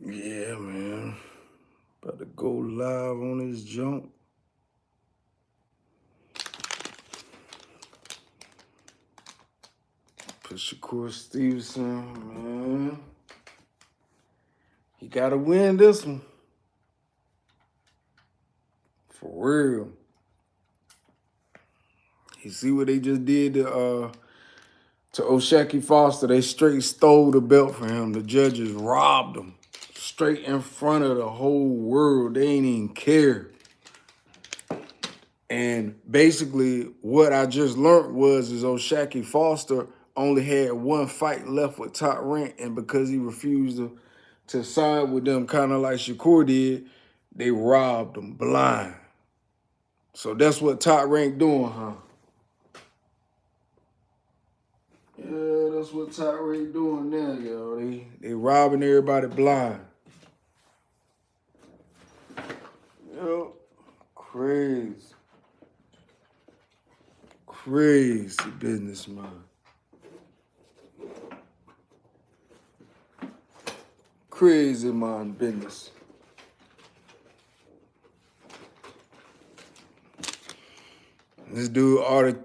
Yeah, man. About to go live on this jump. Put Shakur Stevenson, man. He gotta win this one. For real. You see what they just did to O'Shaquie Foster? They straight stole the belt from him. The judges robbed him. Straight in front of the whole world. They ain't even care. And basically, what I just learned is O'Shaquie Foster only had one fight left with Top Rank, and because he refused to side with them, kind of like Shakur did, they robbed him blind. So that's what Top Rank doing, huh? Yeah, that's what Top Rank doing now, yo. They robbing everybody blind. Yep. Crazy. Crazy business, man. Crazy man business. This dude, ARTEM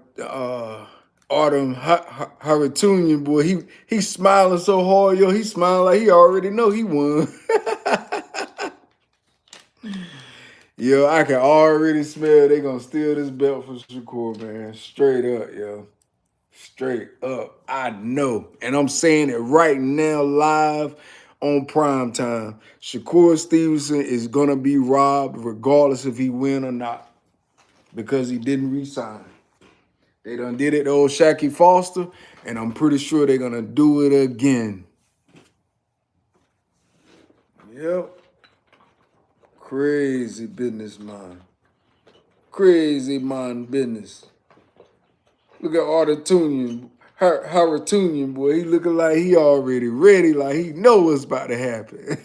Harutuyan, boy, he smiling so hard, yo. He smiling like he already know he won. Yo, I can already smell they gonna steal this belt from Shakur, man. Straight up, yo. Straight up. I know. And I'm saying it right now, live on prime time. Shakur Stevenson is gonna be robbed regardless if he win or not, because he didn't resign. They done did it to old O'Shaquie Foster, and I'm pretty sure they're gonna do it again. Yep. Crazy business, man. Crazy man business. Look at Harutuyan, boy. He looking like he already ready, like he know what's about to happen.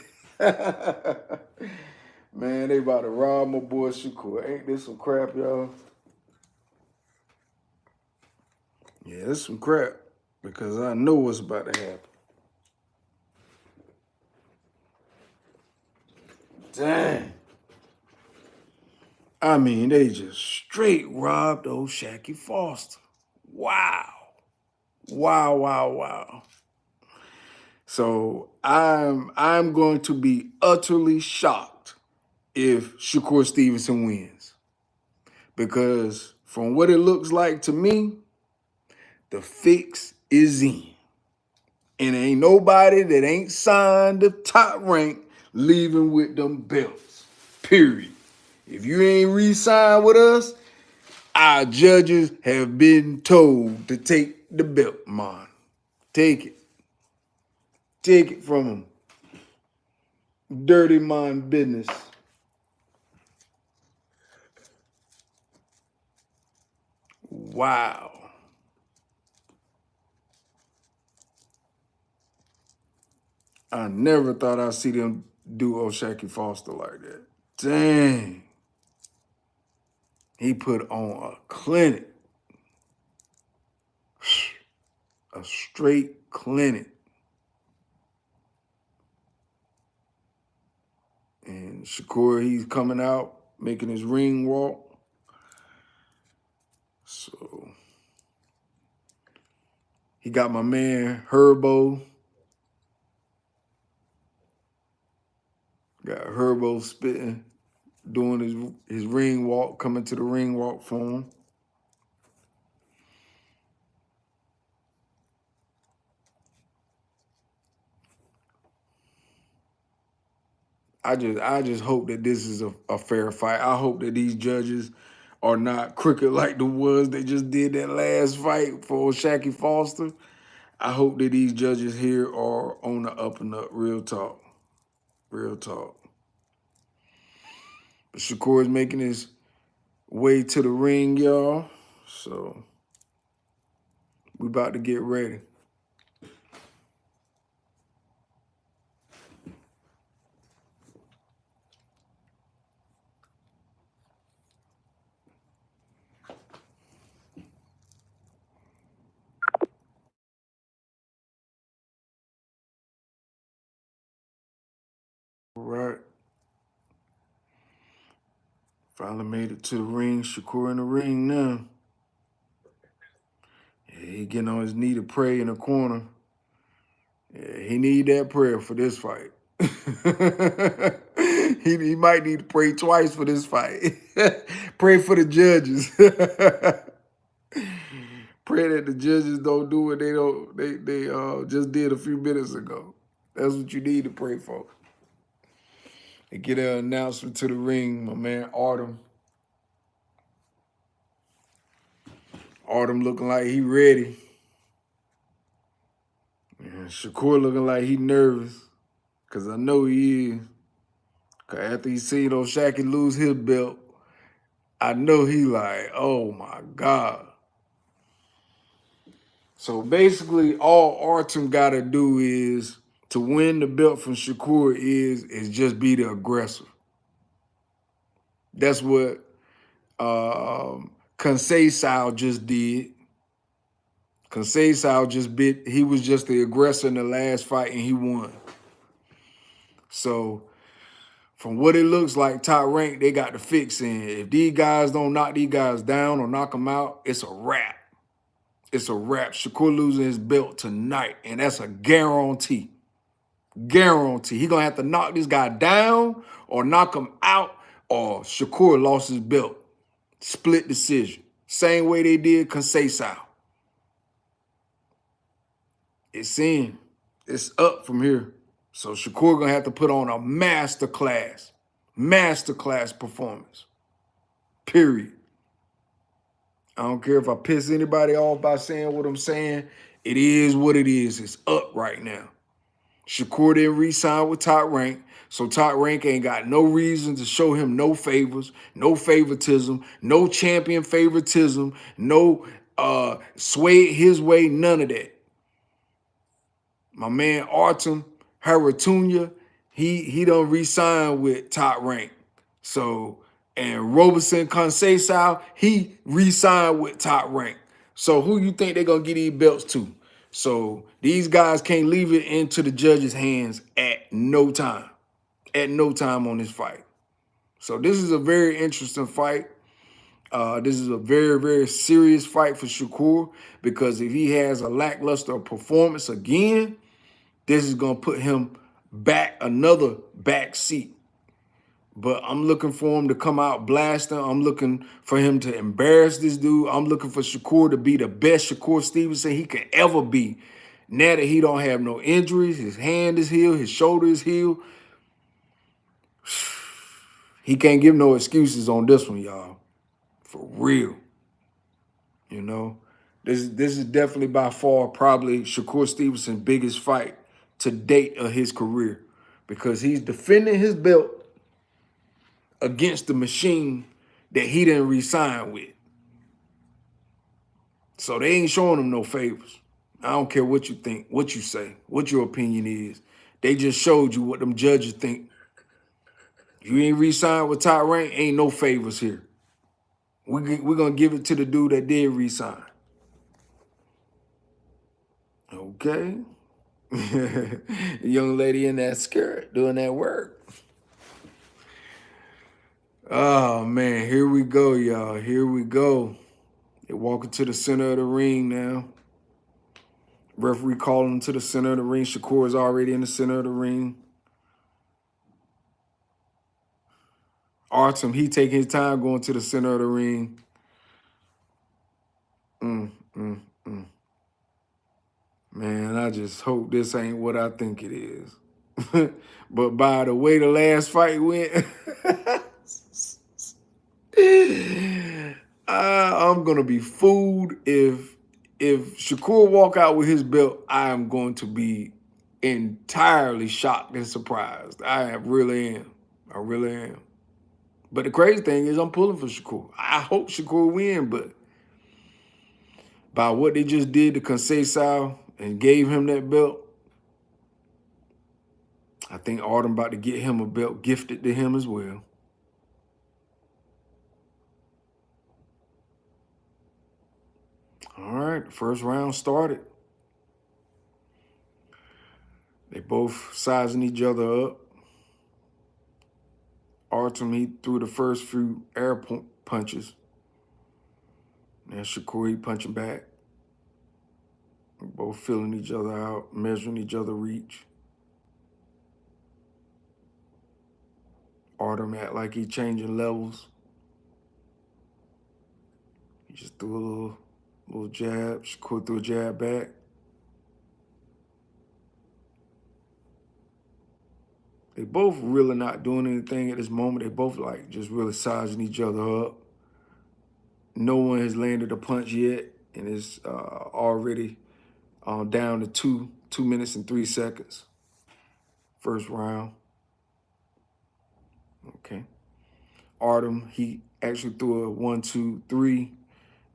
Man, they about to rob my boy Shakur. Ain't this some crap, y'all? Yeah, it's some crap, because I know what's about to happen. Dang. I mean, they just straight robbed old O'Shaquie Foster. Wow. Wow, wow, wow. So I'm going to be utterly shocked if Shakur Stevenson wins. Because from what it looks like to me, the fix is in. And ain't nobody that ain't signed the Top Rank leaving with them belts. Period. If you ain't re-signed with us, our judges have been told to take the belt, man. Take it. Take it from them. Dirty man business. Wow. I never thought I'd see them do O'Shaquie Foster like that. Dang. He put on a clinic. A straight clinic. And Shakur, he's coming out, making his ring walk. So he got my man Herbo. Got Herbo spitting, doing his ring walk, coming to the ring walk for him. I just hope that this is a fair fight. I hope that these judges are not crooked like the ones that just did that last fight for O'Shaquie Foster. I hope that these judges here are on the up and up. Real talk. Real talk. But Shakur is making his way to the ring, y'all. So we about to get ready. All right. Finally made it to the ring. Shakur in the ring now. Yeah, he getting on his knee to pray in the corner. Yeah, he need that prayer for this fight. he might need to pray twice for this fight. Pray for the judges. Pray that the judges don't do what they just did a few minutes ago. That's what you need to pray for. And get an announcement to the ring, my man Artem. Artem looking like he ready. And Shakur looking like he nervous. Cause I know he is. Cause after he seen Shaki lose his belt, I know he like, oh my God. So basically all Artem gotta do is to win the belt from Shakur is just be the aggressor. That's what Conceição just did. Conceição he was just the aggressor in the last fight and he won. So from what it looks like, Top Rank, they got the fix in. If these guys don't knock these guys down or knock them out, it's a wrap. It's a wrap. Shakur losing his belt tonight, and that's a guarantee. Guarantee. He gonna have to knock this guy down or knock him out, or Shakur lost his belt. Split decision. Same way they did Conceição. It's in. It's up from here. So Shakur gonna have to put on a masterclass performance. Period. I don't care if I piss anybody off by saying what I'm saying. It is what it is. It's up right now. Shakur didn't re-sign with Top Rank, so Top Rank ain't got no reason to show him no favors, no favoritism, no champion favoritism, no sway his way, none of that. My man Artem Harutyan, he done re-signed with Top Rank. So, and Roberson Conceição, he re-signed with Top Rank. So who you think they're gonna get these belts to? So these guys can't leave it into the judges' hands at no time. At no time on this fight. So this is a very interesting fight. This is a very, very serious fight for Shakur because if he has a lackluster performance again, this is going to put him back, another back seat. But I'm looking for him to come out blasting. I'm looking for him to embarrass this dude. I'm looking for Shakur to be the best Shakur Stevenson he could ever be. Now that he don't have no injuries, his hand is healed, his shoulder is healed. He can't give no excuses on this one, y'all. For real. You know, this is definitely by far probably Shakur Stevenson's biggest fight to date of his career because he's defending his belt against the machine that he didn't re-sign with. So they ain't showing him no favors. I don't care what you think, what you say, what your opinion is. They just showed you what them judges think. You ain't re-signed with Top Rank, ain't no favors here. We're going to give it to the dude that did re-sign. Okay. Young lady in that skirt doing that work. Oh, man, here we go, y'all. Here we go. They're walking to the center of the ring now. Referee calling him to the center of the ring. Shakur is already in the center of the ring. Artem, he taking his time going to the center of the ring. Man, I just hope this ain't what I think it is. But by the way the last fight went, I'm going to be fooled if Shakur walk out with his belt. I am going to be entirely shocked and surprised. I really am. I really am. But the crazy thing is I'm pulling for Shakur. I hope Shakur win, but by what they just did to Conceição and gave him that belt, I think Artem about to get him a belt gifted to him as well. All right, the first round started. They both sizing each other up. ARTEM, he threw the first few air punches. And Shakur, he punching back. Both feeling each other out, measuring each other reach. ARTEM act like he changing levels. He just threw a little jab. Shakur threw a jab back. They both really not doing anything at this moment. They both like just really sizing each other up. No one has landed a punch yet, and it's already down to 2 minutes and 3 seconds. First round. Okay. ARTEM, he actually threw a 1, 2, 3,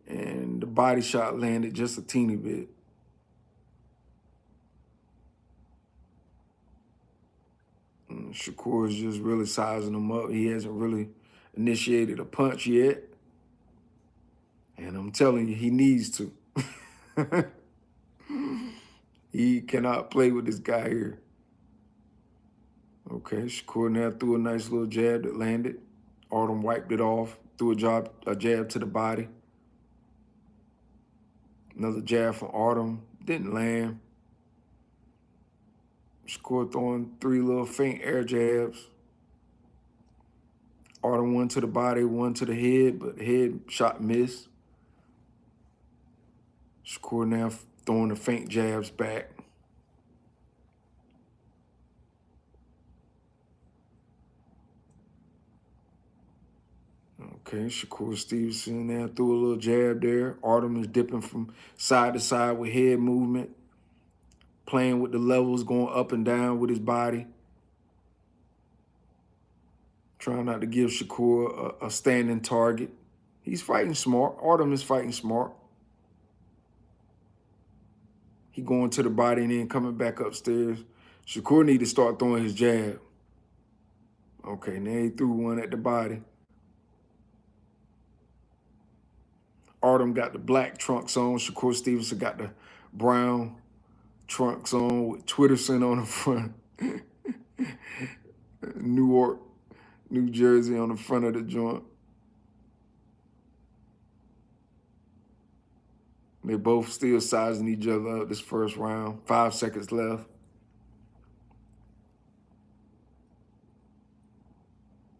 and the body shot landed just a teeny bit. And Shakur is just really sizing him up. He hasn't really initiated a punch yet. And I'm telling you, he needs to. He cannot play with this guy here. Okay, Shakur now threw a nice little jab that landed. ARTEM wiped it off, threw a jab to the body. Another jab from ARTEM, didn't land. Shakur throwing 3 little faint air jabs. ARTEM 1 to the body, 1 to the head, but head shot missed. Shakur now throwing the faint jabs back. Okay, Shakur Stevenson now threw a little jab there. ARTEM is dipping from side to side with head movement, playing with the levels, going up and down with his body. Trying not to give Shakur a standing target. He's fighting smart. ARTEM is fighting smart. He going to the body and then coming back upstairs. Shakur need to start throwing his jab. Okay, now he threw one at the body. ARTEM got the black trunks on. Shakur Stevenson got the brown trunks on with Twitterson on the front. Newark, New Jersey on the front of the joint. They both still sizing each other up this first round. 5 seconds left.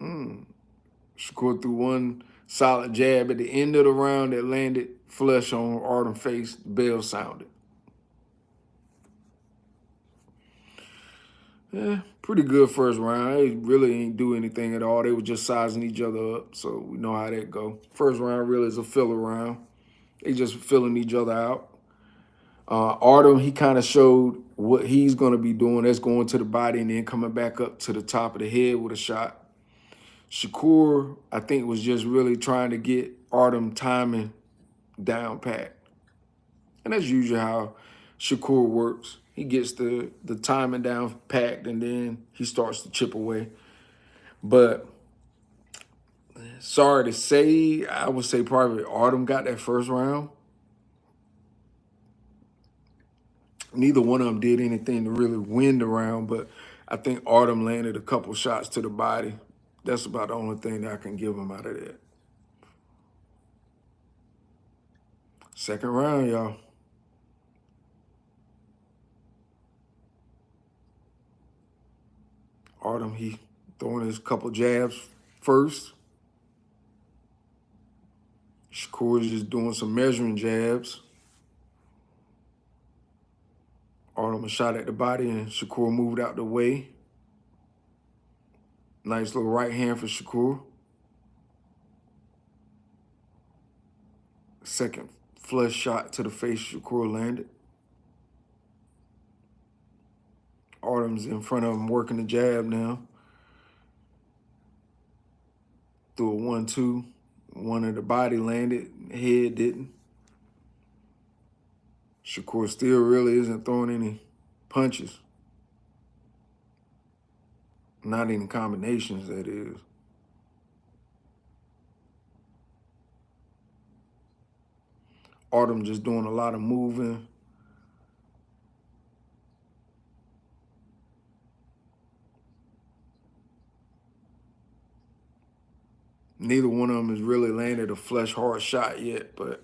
Shakur threw one solid jab at the end of the round that landed flush on ARTEM's face. The bell sounded. Yeah, pretty good first round. They really ain't do anything at all. They were just sizing each other up, so we know how that go. First round really is a filler round. They just filling each other out. ARTEM, he kind of showed what he's going to be doing. That's going to the body and then coming back up to the top of the head with a shot. Shakur, I think, was just really trying to get ARTEM timing down pat. And that's usually how Shakur works. He gets the timing down packed and then he starts to chip away. But sorry to say, I would say probably ARTEM got that first round. Neither one of them did anything to really win the round, but I think ARTEM landed a couple shots to the body. That's about the only thing that I can give him out of that. Second round, y'all. ARTEM, he throwing his couple jabs first. Shakur is just doing some measuring jabs. ARTEM a shot at the body and Shakur moved out the way. Nice little right hand for Shakur. Second flush shot to the face Shakur landed. ARTEM's in front of him working the jab now. Threw a 1, 2. One of the body landed, head didn't. Shakur still really isn't throwing any punches. Not any combinations, that is. ARTEM just doing a lot of moving. Neither one of them has really landed a flush hard shot yet, but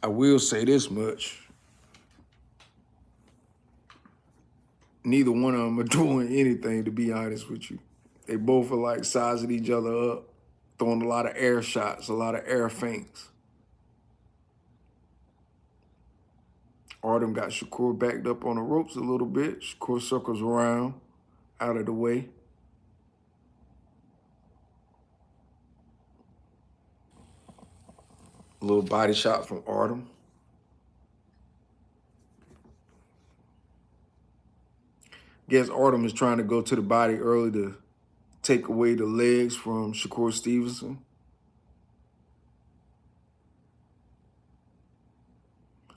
I will say this much. Neither one of them are doing anything, to be honest with you. They both are like sizing each other up, throwing a lot of air shots, a lot of air feints. Artem got Shakur backed up on the ropes a little bit. Shakur circles around, out of the way. A little body shot from Artem. Guess Artem is trying to go to the body early to take away the legs from Shakur Stevenson.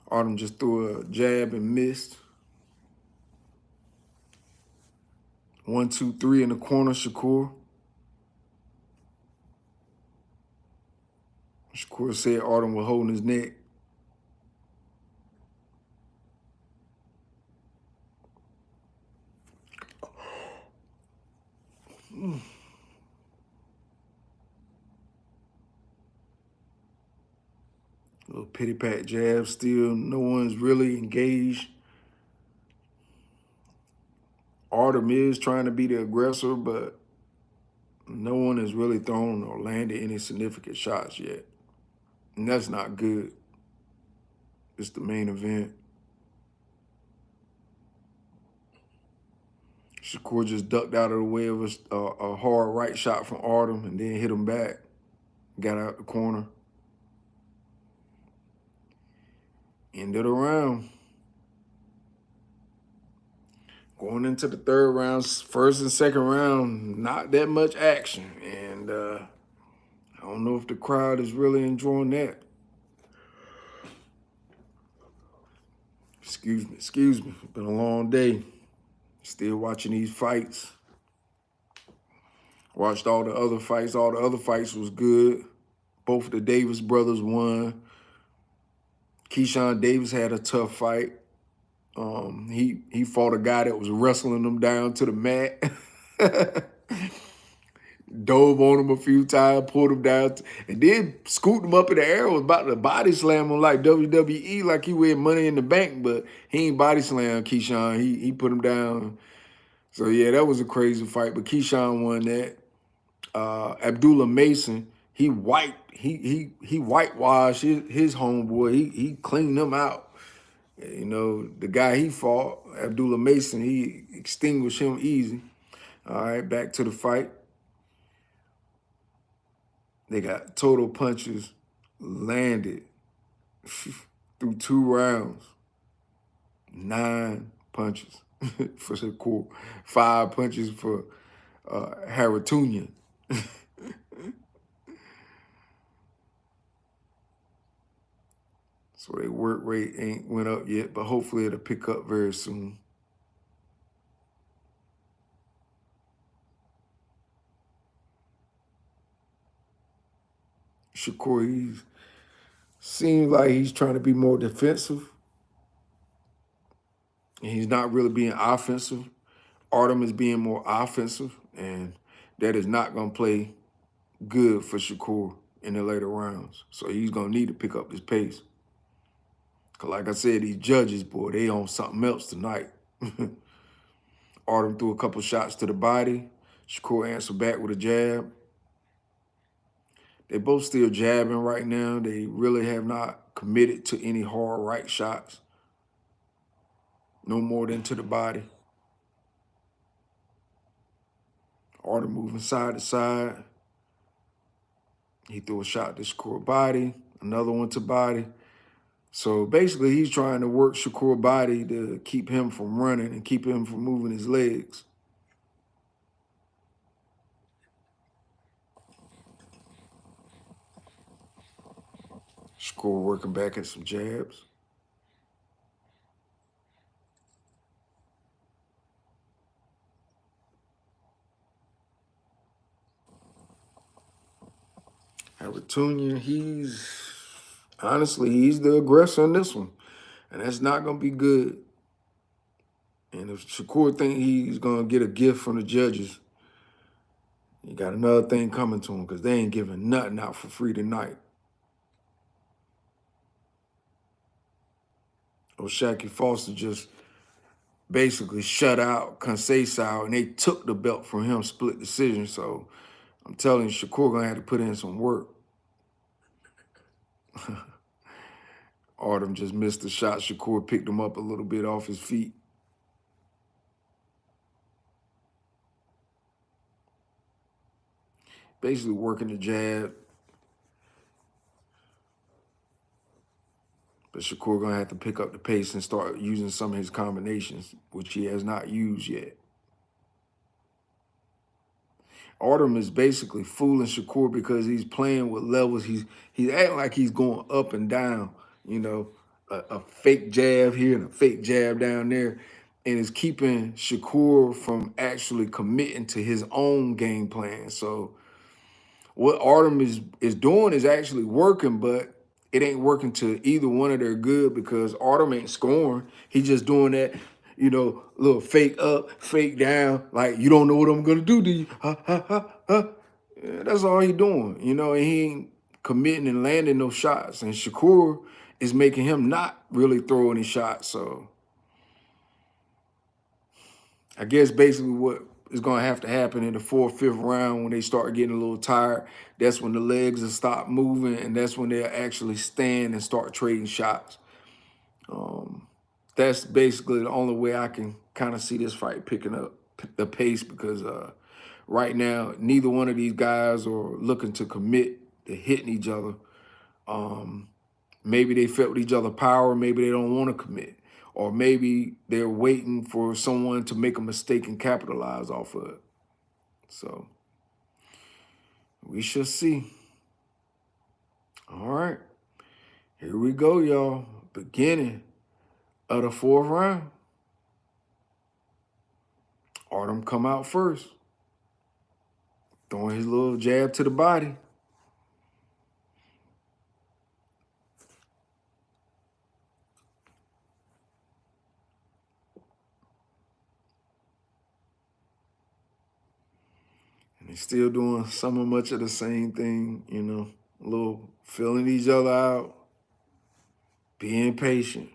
Artem just threw a jab and missed. 1, 2, 3 in the corner, Shakur. Shakur said Artem was holding his neck. Little pity pat jab still. No one's really engaged. Artem is trying to be the aggressor, but no one has really thrown or landed any significant shots yet. And that's not good. It's the main event. Shakur just ducked out of the way of a hard right shot from Artem and then hit him back. Got out the corner. Ended the round. Going into the third round, first and second round, not that much action. And I don't know if the crowd is really enjoying that. Excuse me. It's been a long day. Still watching these fights. Watched all the other fights. All the other fights was good. Both of the Davis brothers won. Keyshawn Davis had a tough fight. He fought a guy that was wrestling him down to the mat. Dove on him a few times, pulled him down, and then scooped him up in the air. Was about to body slam him like WWE, like he win Money in the Bank, but he ain't body slam Keyshawn. He put him down. So yeah, that was a crazy fight, but Keyshawn won that. Abdullah Mason, he whitewashed his homeboy. He cleaned him out. You know, the guy he fought, Abdullah Mason, he extinguished him easy. All right, back to the fight. They got total punches landed through 2 rounds. 9 punches for Shakur. 5 punches for Harutunian. So their work rate ain't went up yet, but hopefully it'll pick up very soon. Shakur, seems like he's trying to be more defensive. And he's not really being offensive. Artem is being more offensive, and that is not going to play good for Shakur in the later rounds. So he's going to need to pick up his pace. Because like I said, these judges, boy, they on something else tonight. Artem threw a couple shots to the body. Shakur answered back with a jab. They both still jabbing right now. They really have not committed to any hard right shots. No more than to the body. Artem moving side to side. He threw a shot to Shakur body, another one to body. So basically, he's trying to work Shakur body to keep him from running and keep him from moving his legs. Shakur working back at some jabs. Harutunian, honestly, he's the aggressor in this one. And that's not going to be good. And if Shakur think he's going to get a gift from the judges, He got another thing coming to him because they ain't giving nothing out for free tonight. Shaki Foster just basically shut out Conceição, and they took the belt from him, split decision. So I'm telling you, Shakur gonna have to put in some work. Artem just missed the shot. Shakur picked him up a little bit off his feet. Basically working the jab. But Shakur gonna have to pick up the pace and start using some of his combinations, which he has not used yet. Artem is basically fooling Shakur because he's playing with levels. He's acting like he's going up and down, you know, a fake jab here and a fake jab down there, and is keeping Shakur from actually committing to his own game plan. So what Artem is doing is actually working, but it ain't working to either one of their good because Artem ain't scoring. He's just doing that, you know, little fake up, fake down, like you don't know what I'm gonna do to you. Ha ha ha ha. Yeah, that's all he doing, you know, and he ain't committing and landing no shots. And Shakur is making him not really throw any shots. So I guess basically what is going to have to happen in the fourth, fifth round when they start getting a little tired, that's when the legs will stop moving, and that's when they'll actually stand and start trading shots. That's basically the only way I can kind of see this fight picking up the pace because right now, neither one of these guys are looking to commit to hitting each other. Maybe they felt each other power, maybe they don't want to commit. Or maybe they're waiting for someone to make a mistake and capitalize off of it. So we shall see. All right. Here we go, y'all. Beginning of the fourth round. Artem come out first. Throwing his little jab to the body. And they're still doing much of the same thing, you know, a little filling each other out, being patient.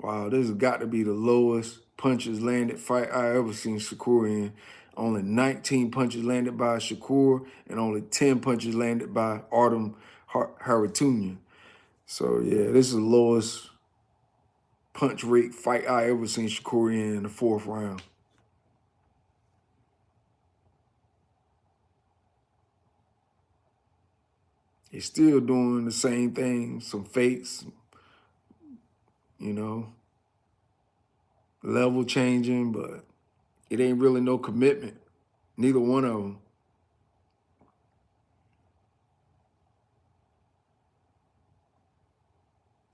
Wow, this has got to be the lowest punches landed fight I ever seen Shakur in. Only 19 punches landed by Shakur and only 10 punches landed by ARTEM Harutuyan. So, yeah, this is the lowest punch rate fight I ever seen Shakur in the fourth round. He's still doing the same thing, some fakes, you know, level changing, but it ain't really no commitment. Neither one of them.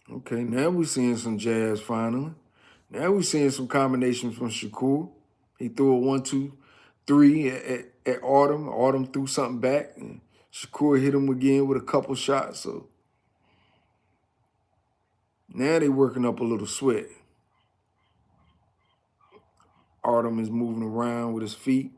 Okay, now we're seeing some jabs finally. Now we're seeing some combinations from Shakur. He threw a 1, 2, 3 at Artem. Artem threw something back, and Shakur hit him again with a couple shots. So now they working up a little sweat. Artem is moving around with his feet.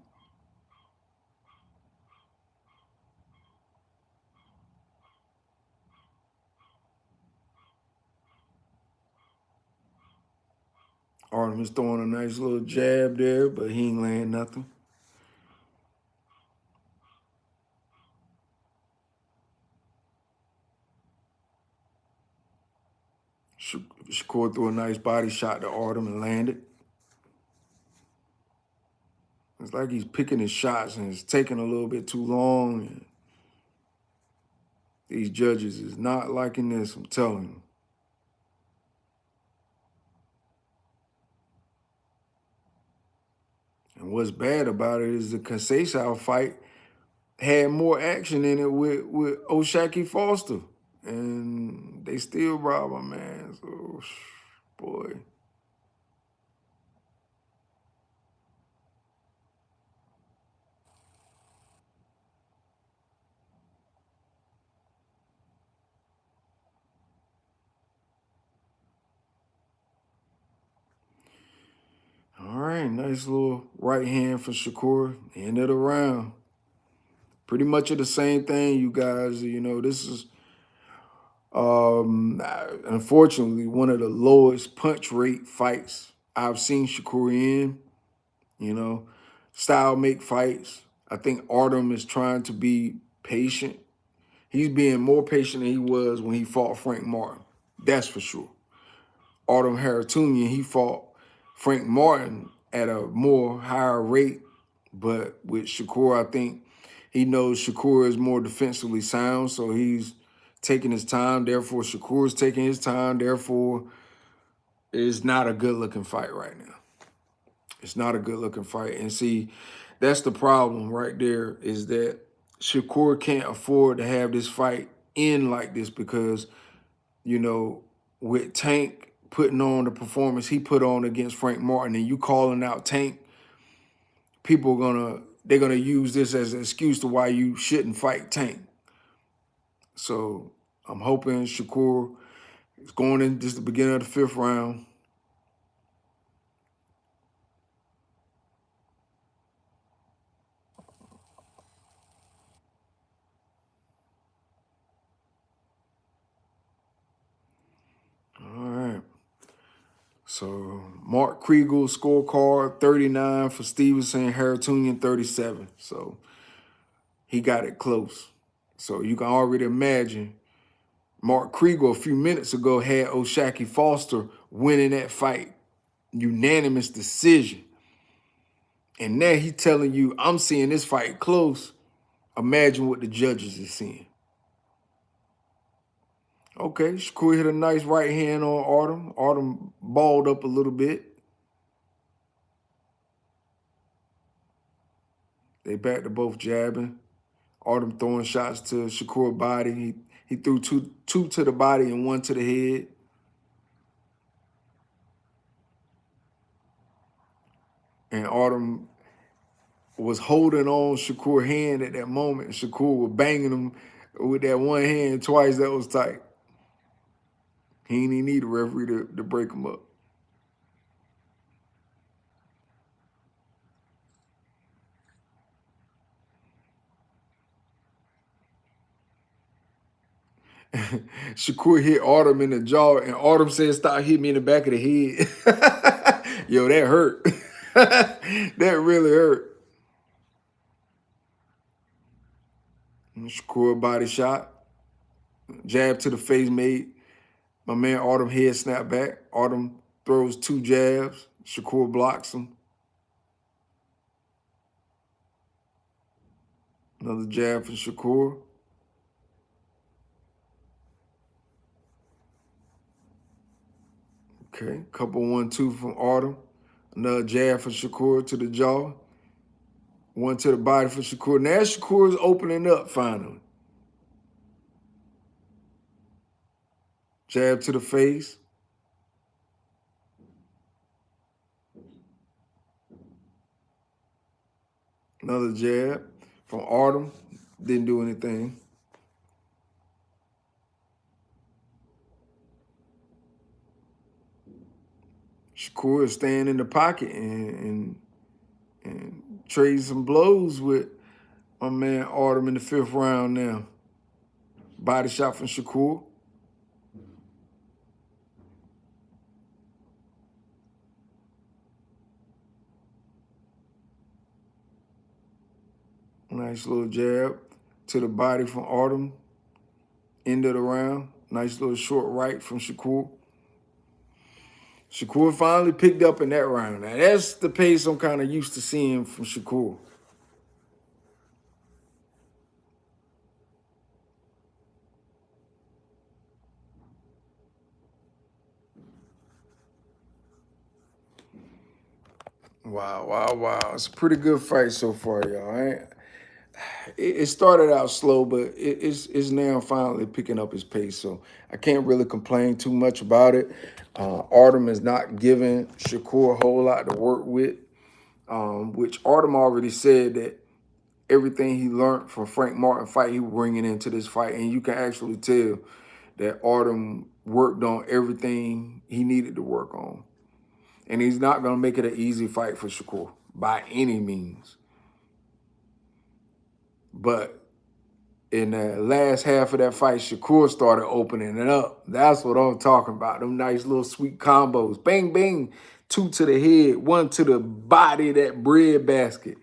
Artem is throwing a nice little jab there, but he ain't laying nothing. Shakur threw a nice body shot to Artem and landed. It's like he's picking his shots and it's taking a little bit too long. And these judges is not liking this, I'm telling you. And what's bad about it is the Conceição fight had more action in it with Shaki Foster. And they still rob him, man. So, boy. All right. right, nice little right hand for Shakur. End of the round. Pretty much of the same thing, you guys. You know, this is unfortunately one of the lowest punch rate fights I've seen Shakur in. You know, style make fights. I think Artem is trying to be patient. He's being more patient than he was when he fought Frank Martin. That's for sure. ARTEM HARUTUYAN, he fought Frank Martin at a more higher rate. But with Shakur, I think he knows Shakur is more defensively sound, so he's taking his time. Therefore, Shakur's taking his time. Therefore, it's not a good-looking fight right now. It's not a good-looking fight. And see, that's the problem right there, is that Shakur can't afford to have this fight end like this because, you know, with Tank putting on the performance he put on against Frank Martin and you calling out Tank, people are they're gonna use this as an excuse to why you shouldn't fight Tank. So I'm hoping Shakur is going in just the beginning of the 5th round. All right. So Mark Kriegel scorecard 39 for Stevenson, Harutunian 37. So he got it close. So you can already imagine Mark Kriegel a few minutes ago had O'Shaquie Foster winning that fight. Unanimous decision. And now he telling you, I'm seeing this fight close. Imagine what the judges are seeing. Okay, Shakur hit a nice right hand on Artem. Artem balled up a little bit. They back to both jabbing. Artem throwing shots to Shakur's body. He threw two to the body and one to the head. And Artem was holding on Shakur's hand at that moment. Shakur was banging him with that one hand twice. That was tight. He didn't even need a referee to break him up. Shakur hit Artem in the jaw, and Artem said, "Stop hitting me in the back of the head." Yo, that hurt. That really hurt. Shakur body shot. Jab to the face made my man Artem head snap back. Artem throws 2 jabs. Shakur blocks him. Another jab for Shakur. Okay, couple 1-2 from Artem. Another jab for Shakur to the jaw. One to the body for Shakur. Now Shakur is opening up finally. Jab to the face. Another jab from Artem. Didn't do anything. Shakur is staying in the pocket and trading some blows with my man Artem in the 5th round now. Body shot from Shakur. Nice little jab to the body from Artem. End of the round. Nice little short right from Shakur. Shakur finally picked up in that round. Now, that's the pace I'm kind of used to seeing from Shakur. Wow, wow, wow. It's a pretty good fight so far, y'all. It started out slow, but it's now finally picking up his pace. So I can't really complain too much about it. Artem is not giving Shakur a whole lot to work with, which Artem already said that everything he learned from Frank Martin fight, he was bringing into this fight. And you can actually tell that Artem worked on everything he needed to work on. And he's not going to make it an easy fight for Shakur by any means. But in the last half of that fight, Shakur started opening it up. That's what I'm talking about. Them nice little sweet combos. Bang, bang. 2 to the head, 1 to the body of that bread basket.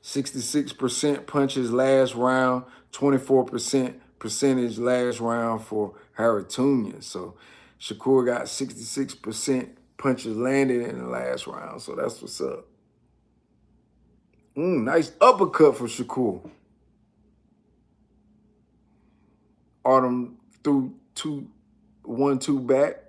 %66 punches last round, 24% percentage last round for Harutunian. So Shakur got 66% punches landed in the last round. So that's what's up. Nice uppercut for Shakur. ARTEM threw 1-2 back.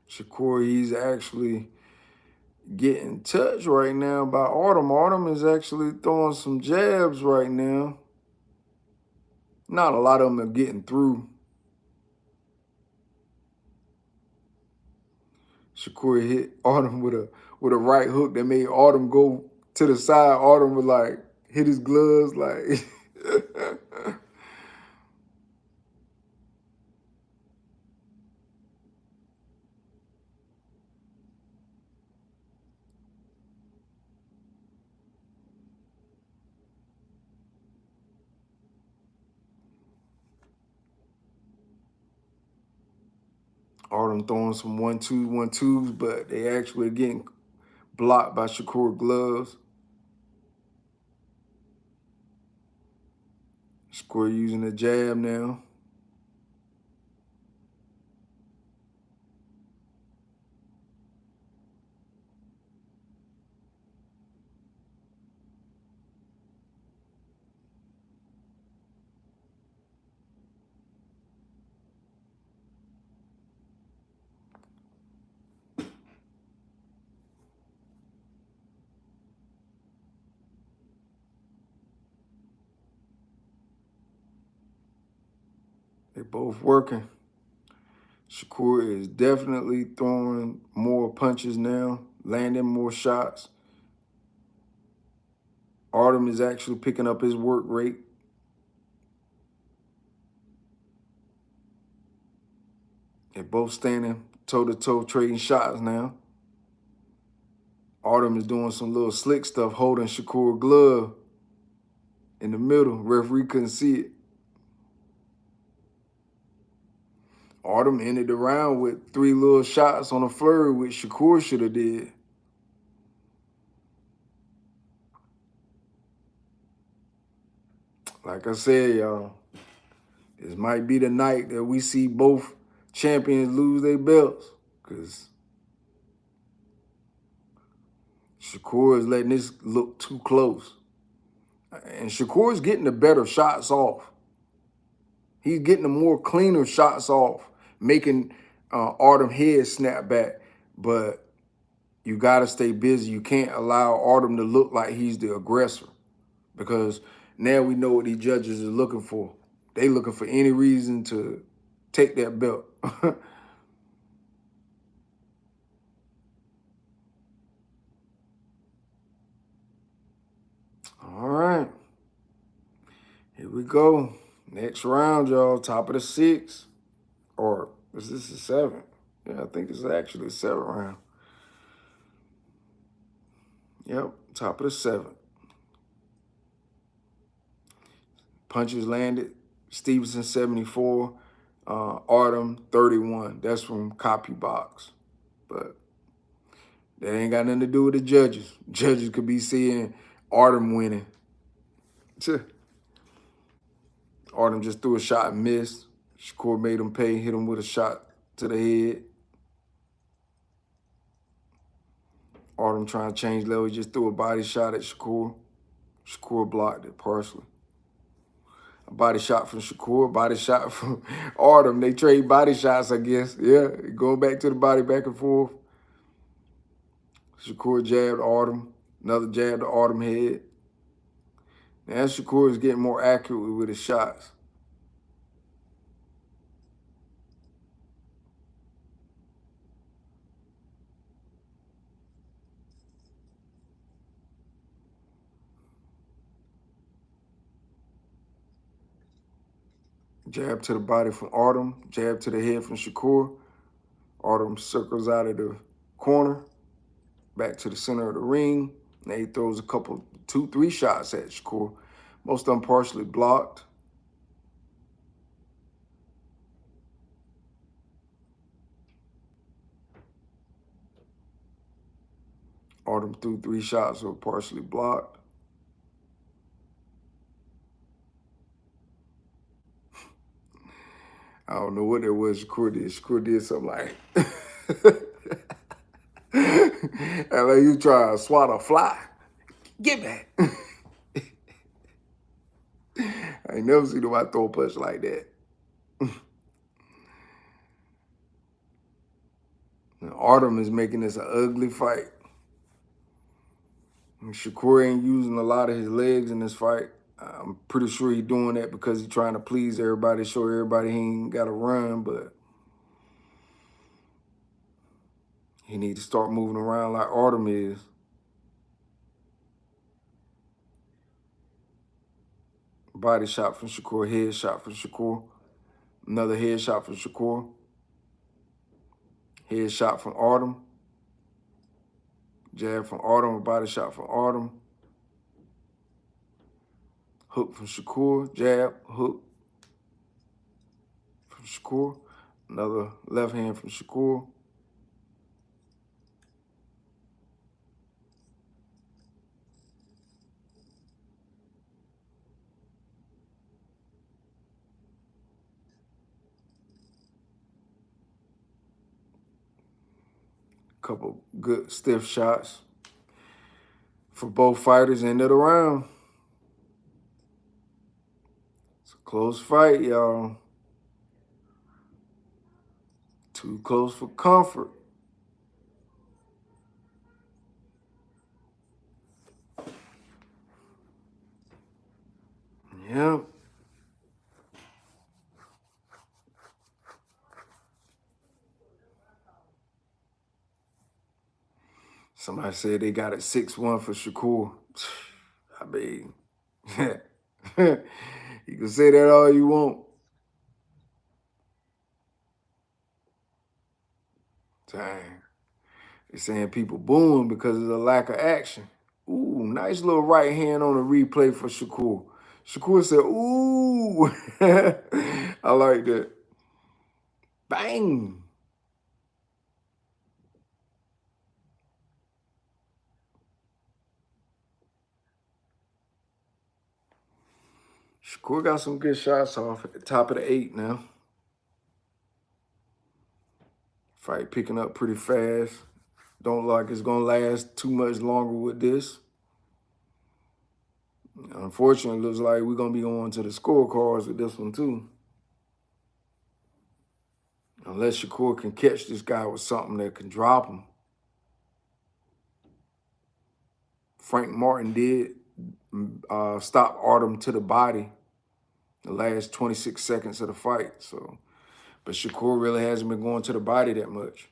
Shakur, he's actually getting touched right now by ARTEM. ARTEM is actually throwing some jabs right now. Not a lot of them are getting through. Shakur hit ARTEM with a right hook that made ARTEM go to the side. ARTEM would like hit his gloves like. ARTEM throwing some 1-2, 1-2s, but they actually getting blocked by Shakur gloves. Shakur using the jab now. They both working. Shakur is definitely throwing more punches now, landing more shots. ARTEM is actually picking up his work rate. They're both standing toe-to-toe trading shots now. ARTEM is doing some little slick stuff, holding Shakur glove in the middle. Referee couldn't see it. ARTEM ended the round with 3 little shots on a flurry, which Shakur should have did. Like I said, y'all, this might be the night that we see both champions lose their belts, because Shakur is letting this look too close. And Shakur is getting the better shots off. He's getting the more cleaner shots off, making ARTEM head snap back. But you got to stay busy. You can't allow ARTEM to look like he's the aggressor, because now we know what these judges are looking for. They looking for any reason to take that belt. All right. Here we go. Next round, y'all. Top of the 6th. Or is this the 7th? Yeah, I think it's actually the 7th round. Yep, top of the 7th. Punches landed. Stevenson 74. ARTEM 31. That's from Copy Box. But that ain't got nothing to do with the judges. Judges could be seeing ARTEM winning. ARTEM just threw a shot and missed. Shakur made him pay, hit him with a shot to the head. ARTEM trying to change level. He just threw a body shot at Shakur. Shakur blocked it partially. A body shot from Shakur, body shot from Artem. They trade body shots, I guess. Yeah, going back to the body, back and forth. Shakur jabbed Artem. Another jab to Artem head. Now Shakur is getting more accurate with his shots. Jab to the body from Artem. Jab to the head from Shakur. Artem circles out of the corner. Back to the center of the ring. Now he throws a couple, 2, 3 shots at Shakur. Most of them partially blocked. Artem threw 3 shots that were partially blocked. I don't know what it was Shakur did. Shakur did something like, and like you try to swat a fly. Get back. I ain't never seen nobody throw a punch like that. And Artem is making this an ugly fight. And Shakur ain't using a lot of his legs in this fight. I'm pretty sure he's doing that because he's trying to please everybody, show everybody he ain't got to run, but he needs to start moving around like Artem is. Body shot from Shakur, head shot from Shakur. Another head shot from Shakur. Head shot from Artem. Jab from Artem, a body shot from Artem. Hook from Shakur, jab, hook from Shakur. Another left hand from Shakur. Couple good stiff shots for both fighters. End of the round. It's a close fight, y'all. Too close for comfort. Yep. Somebody said they got it 6-1 for Shakur. I mean, you can say that all you want. Dang. They're saying people booing because of the lack of action. Ooh, nice little right hand on the replay for Shakur. Shakur said, ooh. I like that. Bang. Shakur got some good shots off at the top of the 8 now. Fight picking up pretty fast. Don't look like it's going to last too much longer with this. Unfortunately, it looks like we're going to be going to the scorecards with this one, too. Unless Shakur can catch this guy with something that can drop him. Frank Martin did stop Artem to the body the last 26 seconds of the fight. So, but Shakur really hasn't been going to the body that much.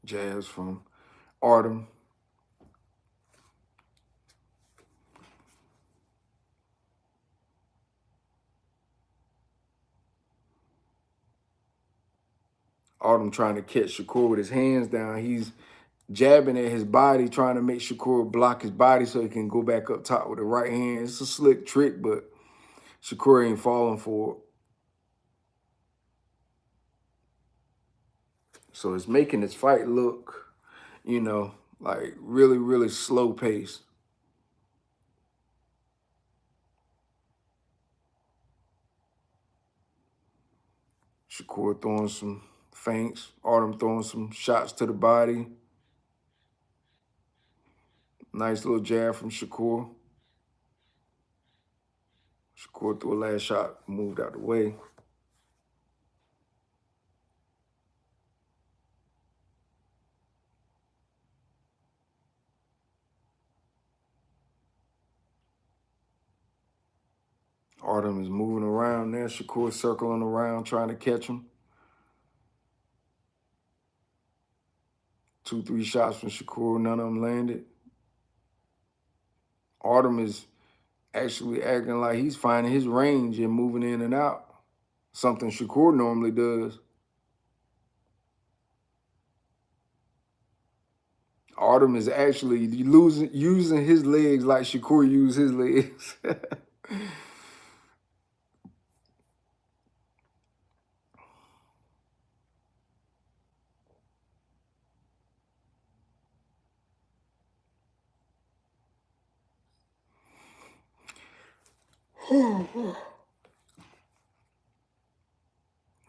Jabs from Artem. Artem trying to catch Shakur with his hands down. He's jabbing at his body, trying to make Shakur block his body so he can go back up top with the right hand. It's a slick trick, but Shakur ain't falling for it. So it's making this fight look, you know, like really, really slow pace. Shakur throwing some feints. Autumn throwing some shots to the body. Nice little jab from Shakur. Shakur threw a last shot, moved out the way. Autumn is moving around there. Shakur circling around, trying to catch him. 2, 3 shots from Shakur, none of them landed. Autumn is actually acting like he's finding his range and moving in and out, something Shakur normally does. Autumn is actually using his legs like Shakur used his legs.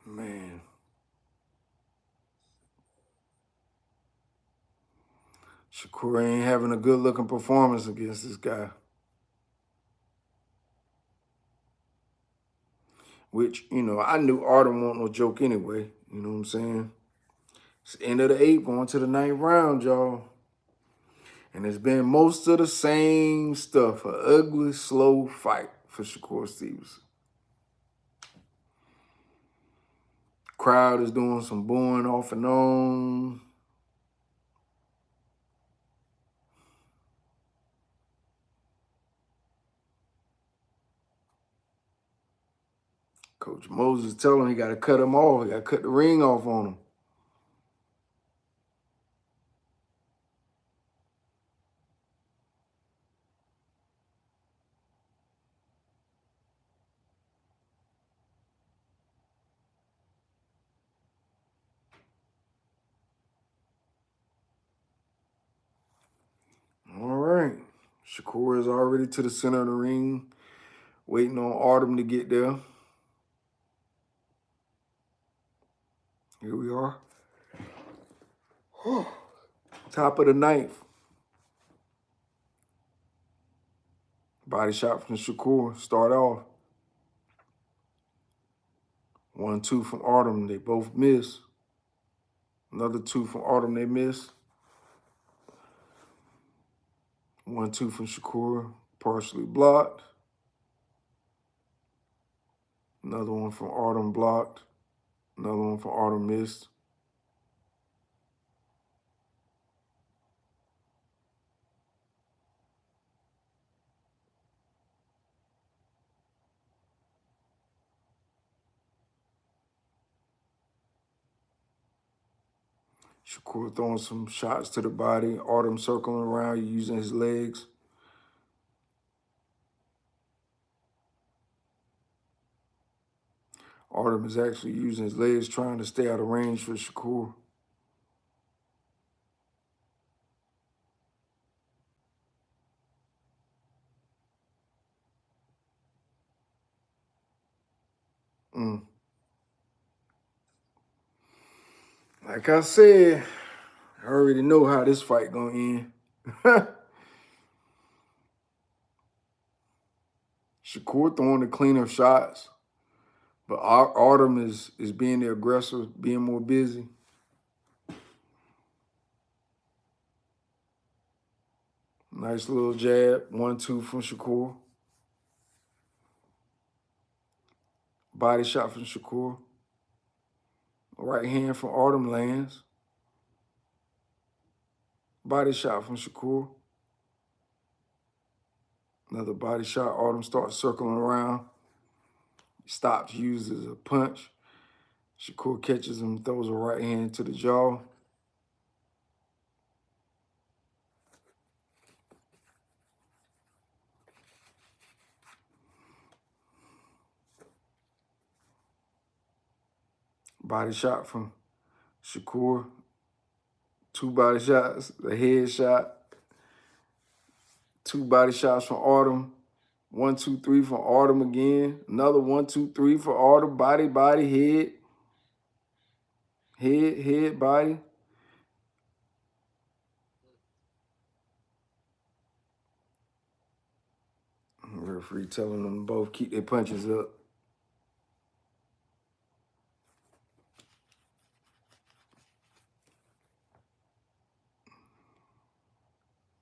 Man. Shakur ain't having a good-looking performance against this guy. Which, you know, I knew Autumn wasn't no joke anyway. You know what I'm saying? It's the end of the 8th, going to the 9th round, y'all. And it's been most of the same stuff. An ugly, slow fight for Shakur Stevenson. Crowd is doing some booing off and on. Coach Moses telling him he got to cut him off. He got to cut the ring off on him. All right. Shakur is already to the center of the ring, waiting on Autumn to get there. Here we are. Top of the 9th. Body shot from Shakur. Start off. 1, 2 from Autumn. They both miss. Another 2 from Autumn. They miss. 1, 2 from Shakur. Partially blocked. Another one from Autumn blocked. Another one from Autumn missed. Shakur throwing some shots to the body. Autumn circling around, using his legs. Autumn is actually using his legs, trying to stay out of range for Shakur. Like I said, I already know how this fight gonna end. Shakur throwing the cleaner shots, but Autumn is being the aggressor, being more busy. Nice little jab, 1, 2 from Shakur. Body shot from Shakur. Right hand from Autumn lands. Body shot from Shakur. Another body shot. Autumn starts circling around. Stops, uses a punch. Shakur catches him, throws a right hand to the jaw. Body shot from Shakur. 2 body shots, a head shot. 2 body shots from Autumn. 1, 2, 3 from Autumn again. Another 1, 2, 3 for Autumn. Body, head. Head, body. Referee telling them both keep their punches up.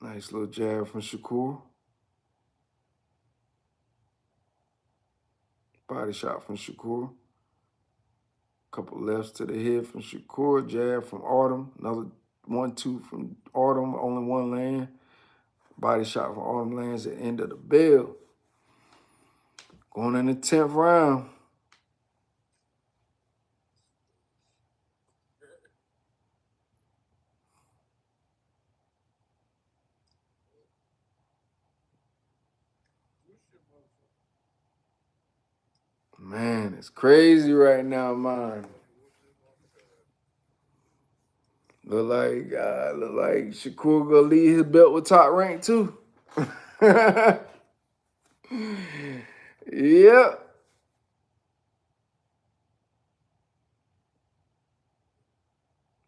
Nice little jab from Shakur. Body shot from Shakur. Couple lefts to the head from Shakur. Jab from ARTEM. Another 1-2 from ARTEM. Only one land. Body shot from ARTEM lands at the end of the bell. Going in the 10th round. Man, it's crazy right now, man. Look like Shakur gonna leave his belt with Top Rank too. Yep.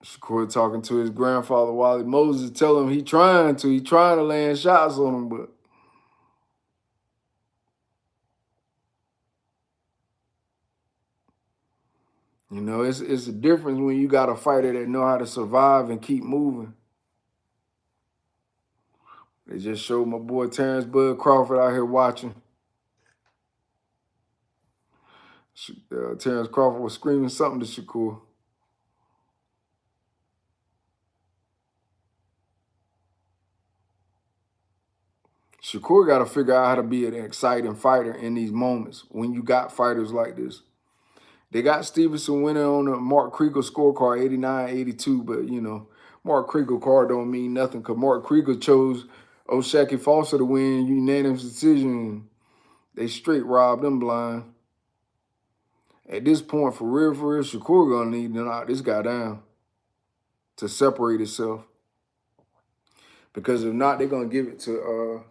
Shakur talking to his grandfather Wally Moses, telling him he trying to land shots on him, but you know, it's a difference when you got a fighter that know how to survive and keep moving. They just showed my boy Terrence Bud Crawford out here watching. Terrence Crawford was screaming something to Shakur. Shakur got to figure out how to be an exciting fighter in these moments when you got fighters like this. They got Stevenson winning on the Mark Krieger scorecard, 89-82, but, you know, Mark Krieger card don't mean nothing because Mark Krieger chose O'Shaquie Foster to win unanimous decision. They straight robbed them blind. At this point, for real, Shakur going to need to knock this guy down to separate itself. Because if not, they're going to give it to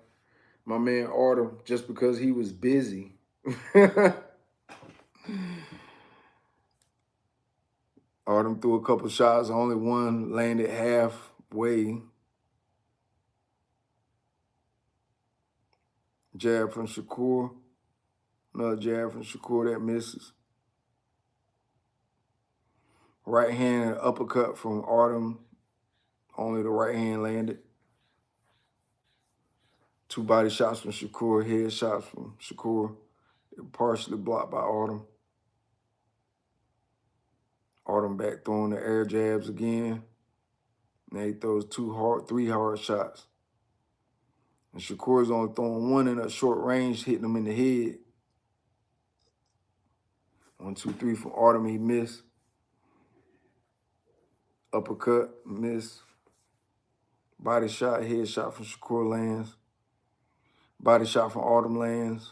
my man ARTEM just because he was busy. ARTEM threw a couple shots, only one landed halfway. Jab from Shakur. Another jab from Shakur that misses. Right hand uppercut from ARTEM. Only the right hand landed. Two body shots from Shakur, head shots from Shakur. Partially blocked by ARTEM. ARTEM back throwing the air jabs again. Now he throws three hard shots. And Shakur's only throwing one in a short range, hitting him in the head. 1, 2, 3 from ARTEM, he missed. Uppercut, miss. Body shot, head shot from Shakur lands. Body shot from ARTEM lands.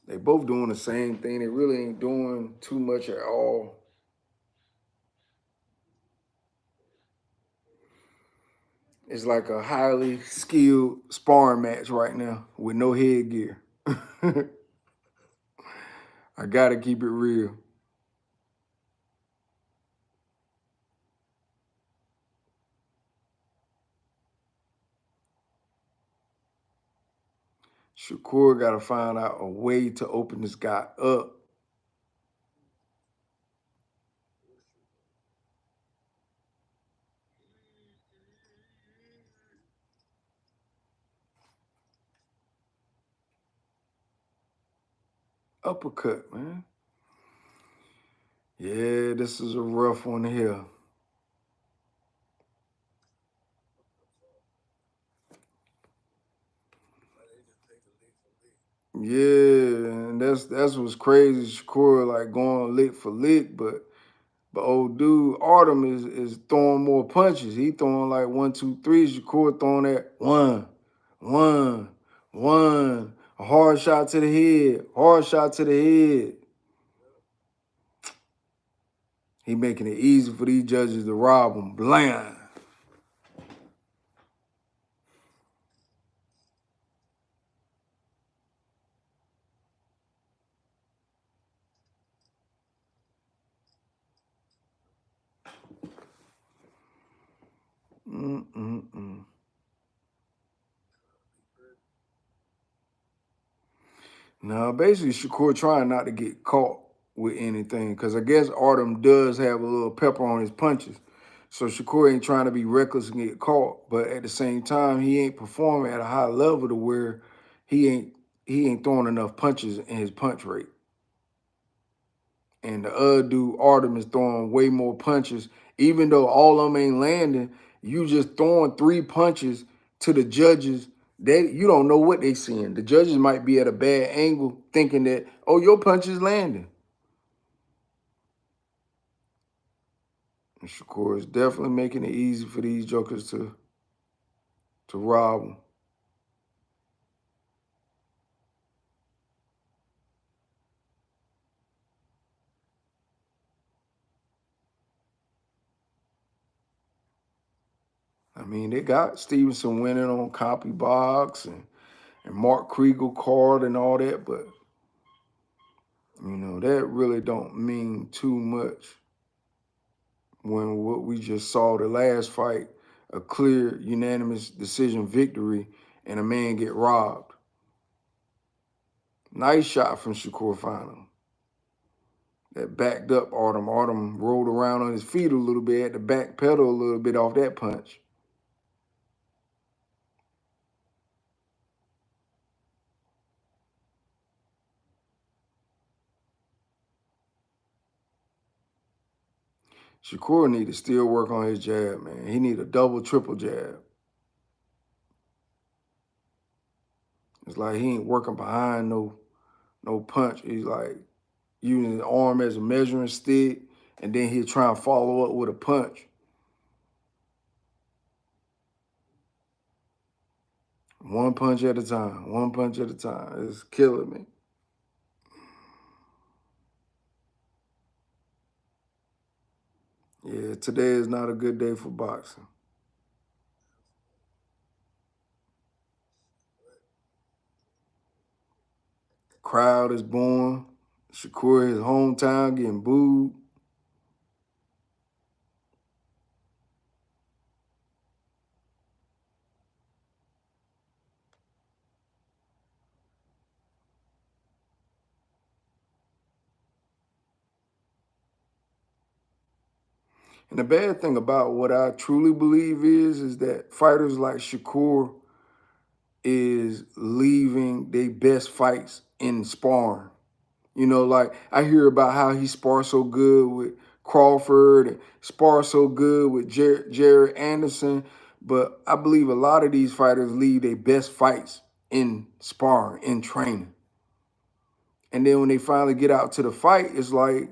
They both doing the same thing. They really ain't doing too much at all. It's like a highly skilled sparring match right now with no headgear. I gotta keep it real. Shakur gotta find out a way to open this guy up. Uppercut, man. Yeah, this is a rough one here. Yeah, and that's what's crazy. Shakur like going lick for lick, but old dude ARTEM is throwing more punches. He throwing like 1, 2, 3. Shakur throwing that one, one. A hard shot to the head, hard shot to the head. He making it easy for these judges to rob him blind. Mm-mm-mm. Now, basically, Shakur trying not to get caught with anything because I guess Artem does have a little pepper on his punches. So Shakur ain't trying to be reckless and get caught, but at the same time, he ain't performing at a high level to where he ain't he ain't throwing enough punches in his punch rate. And the other dude, Artem, is throwing way more punches. Even though all of them ain't landing, you just throwing 3 punches to the judges. You don't know what they seeing. The judges might be at a bad angle thinking that, oh, your punch is landing. And Shakur is definitely making it easy for these jokers to rob them. I mean, they got Stevenson winning on copy box and Mark Kriegel card and all that, but that really don't mean too much when what we just saw the last fight, a clear unanimous decision victory, and a man get robbed. Nice shot from Shakur final. That backed up Artem. Artem rolled around on his feet a little bit, had to back pedal a little bit off that punch. Shakur need to still work on his jab, man. He need a double, triple jab. It's like he ain't working behind no punch. He's like using his arm as a measuring stick, and then he'll try and follow up with a punch. One punch at a time, one punch at a time. It's killing me. Yeah, today is not a good day for boxing. Crowd is booing. Shakur, his hometown, getting booed. And the bad thing about what I truly believe is that fighters like Shakur is leaving their best fights in sparring. Like I hear about how he spars so good with Crawford and spars so good with Jared Anderson, but I believe a lot of these fighters leave their best fights in sparring, in training. And then when they finally get out to the fight, it's like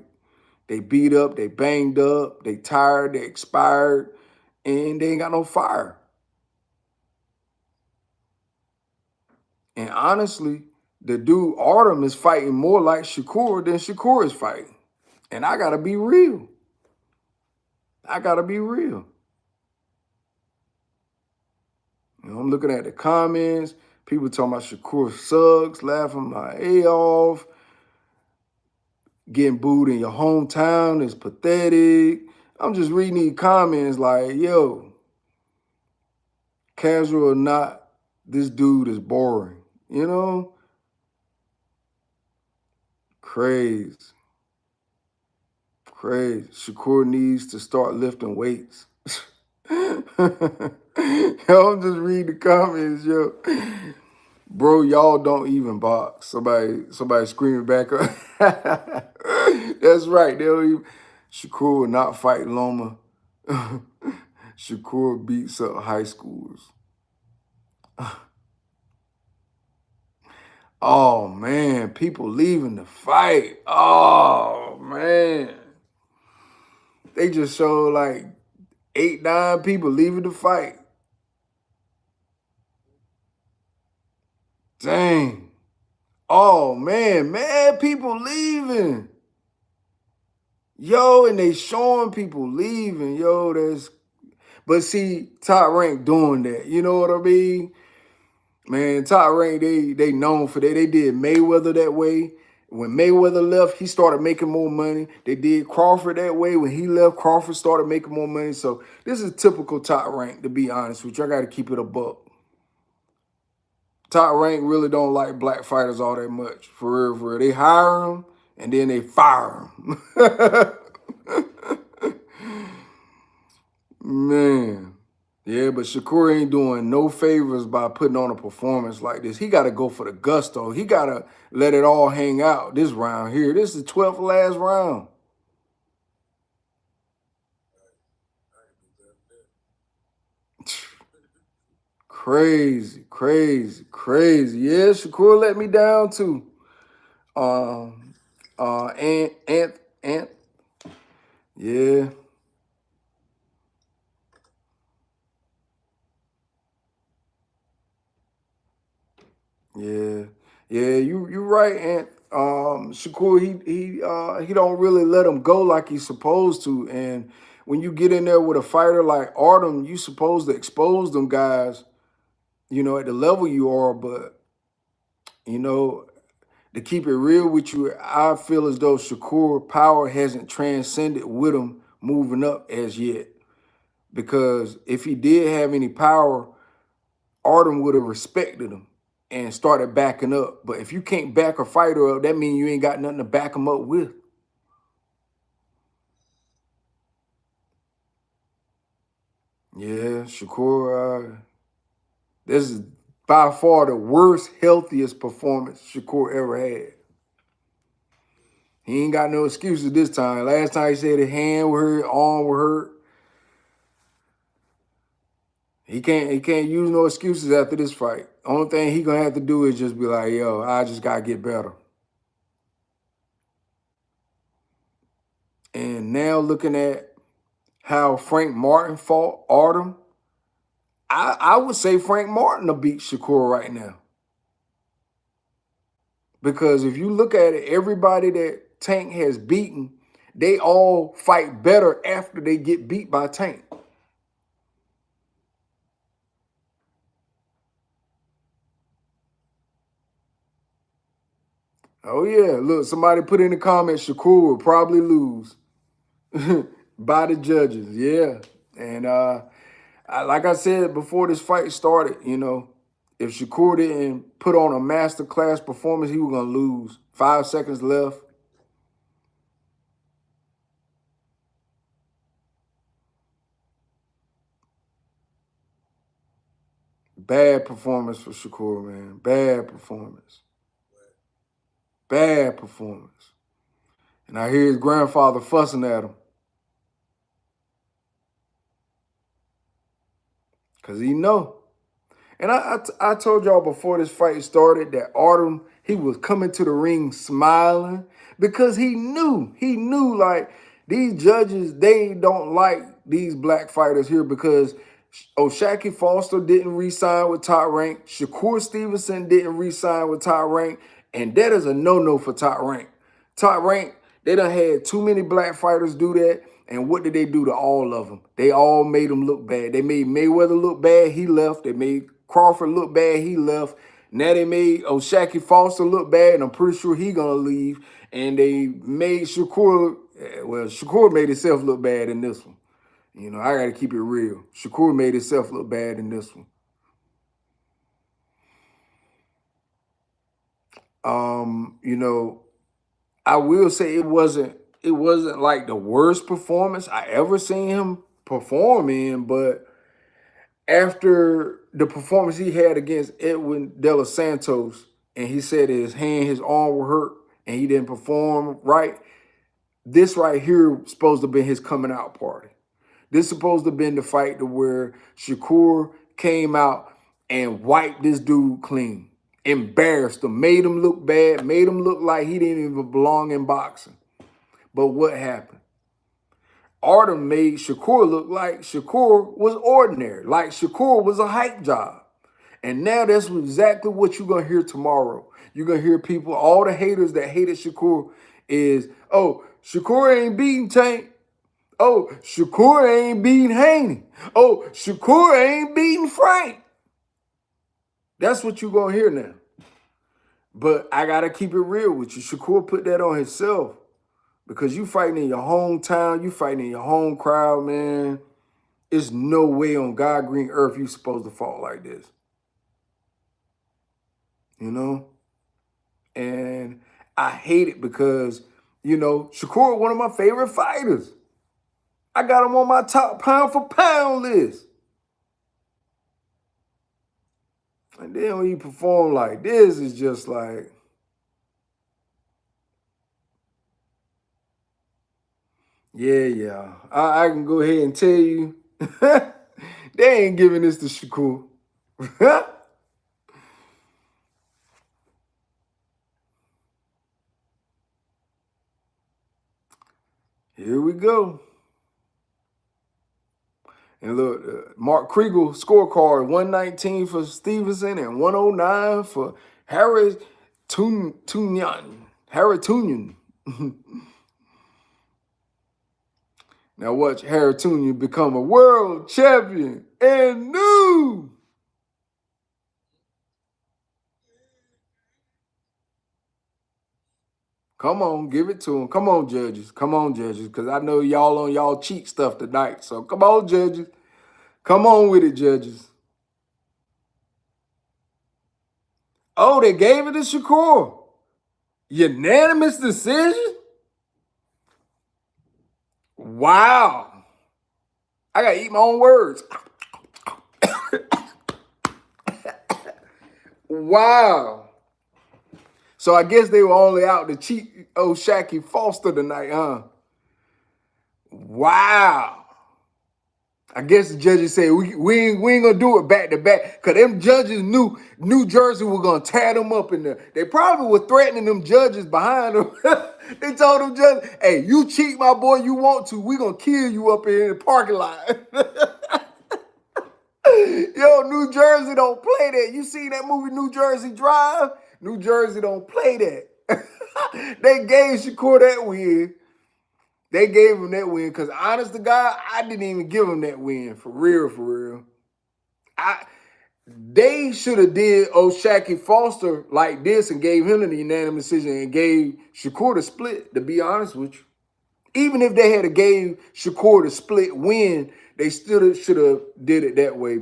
they beat up, they banged up, they tired, they expired, and they ain't got no fire. And honestly, the dude Artem is fighting more like Shakur than Shakur is fighting. And I gotta be real. I gotta be real. I'm looking at the comments. People talking about Shakur sucks, laughing my A off. Getting booed in your hometown is pathetic. I'm just reading these comments like, yo, casual or not, this dude is boring. Crazy. Crazy. Shakur needs to start lifting weights. Yo, I'm just reading the comments, yo. Bro, y'all don't even box. Somebody screaming back up. That's right. They don't even. Shakur will not fight Loma. Shakur beats up high schoolers. Oh man, people leaving the fight. Oh man. They just showed like 8, 9 people leaving the fight. Dang. Oh man, mad people leaving. Yo, and they showing people leaving. Yo, but see, Top Rank doing that. You know what I mean? Man, Top Rank, they known for that. They did Mayweather that way. When Mayweather left, he started making more money. They did Crawford that way. When he left, Crawford started making more money. So this is typical Top Rank, to be honest with you. I got to keep it a buck. Top Rank really don't like black fighters all that much. For real, for real. They hire them and then they fire them. Man. Yeah, but Shakur ain't doing no favors by putting on a performance like this. He got to go for the gusto. He got to let it all hang out this round here. This is the 12th last round. Crazy, crazy, crazy. Yeah, Shakur let me down too. Ant. Yeah. Yeah, yeah, you right, Ant. Shakur, he don't really let him go like he's supposed to. And when you get in there with a fighter like Artem, you supposed to expose them guys, at the level you are. But you know, to keep it real with you, I feel as though Shakur power hasn't transcended with him moving up as yet. Because if he did have any power, Artem would have respected him and started backing up. But if you can't back a fighter up, that means you ain't got nothing to back him up with. Yeah, Shakur, this is by far the worst, healthiest performance Shakur ever had. He ain't got no excuses this time. Last time he said his hand was hurt, arm was hurt. He can't use no excuses after this fight. Only thing he gonna have to do is just be like, yo, I just gotta get better. And now looking at how Frank Martin fought Artem, I would say Frank Martin will beat Shakur right now. Because if you look at it, everybody that Tank has beaten, they all fight better after they get beat by Tank. Oh, yeah. Look, somebody put in the comments, Shakur will probably lose by the judges. Yeah. And like I said before this fight started, if Shakur didn't put on a masterclass performance, he was going to lose. 5 seconds left. Bad performance for Shakur, man. Bad performance. Bad performance. And I hear his grandfather fussing at him. Because he know. And I told y'all before this fight started that Artem, he was coming to the ring smiling because he knew like these judges, they don't like these black fighters here because O'Shaquie Foster didn't re-sign with Top Rank. Shakur Stevenson didn't re-sign with Top Rank. And that is a no-no for Top Rank. Top Rank, they done had too many black fighters do that. And what did they do to all of them? They all made them look bad. They made Mayweather look bad. He left. They made Crawford look bad. He left. Now they made O'Shaquie Foster look bad, and I'm pretty sure he gonna leave. And they made Shakur, well, Shakur made himself look bad in this one. I got to keep it real. Shakur made himself look bad in this one. I will say it wasn't like the worst performance I ever seen him perform in, but after the performance he had against Edwin De Los Santos, and he said his hand, his arm were hurt, and he didn't perform right, this right here was supposed to be his coming out party. This supposed to have been the fight to where Shakur came out and wiped this dude clean. Embarrassed him, made him look bad, made him look like he didn't even belong in boxing. But what happened? Artem made Shakur look like Shakur was ordinary, like Shakur was a hype job. And now that's exactly what you're going to hear tomorrow. You're going to hear people, all the haters that hated Shakur is, oh, Shakur ain't beating Tank. Oh, Shakur ain't beating Haney. Oh, Shakur ain't beating Frank. That's what you're going to hear now. But I got to keep it real with you. Shakur put that on himself because you fighting in your hometown. You fighting in your home crowd, man. There's no way on God green earth you supposed to fall like this. You know? And I hate it because, you know, Shakur, one of my favorite fighters. I got him on my top pound for pound list. And then when you perform like this, it's just like, yeah. I can go ahead and tell you, they ain't giving this to Shakur. Here we go. And look, Mark Kriegel scorecard, 119 for Stevenson and 109 for Harutuyan. Now watch Harutuyan become a world champion and new. Come on, give it to him. Come on, judges. Come on, judges, because I know y'all on y'all cheat stuff tonight. So come on, judges. Come on with it, judges. Oh, they gave it to Shakur. Unanimous decision? Wow. I got to eat my own words. Wow. So I guess they were only out to cheat old Shaky Foster tonight, huh? Wow. I guess the judges say we ain't gonna do it back to back because them judges knew New Jersey was gonna tear them up in there. They probably were threatening them judges behind them. They told them judges, "Hey, you cheat, my boy, you want to? We gonna kill you up in the parking lot." Yo, New Jersey don't play that. You see that movie New Jersey Drive? New Jersey don't play that. They gave Shakur that win. They gave him that win because, honest to God, I didn't even give him that win. For real. They should have did Shaky Foster like this and gave him the unanimous decision and gave Shakur the split, to be honest with you. Even if they had gave Shakur the split win, they still should have did it that way.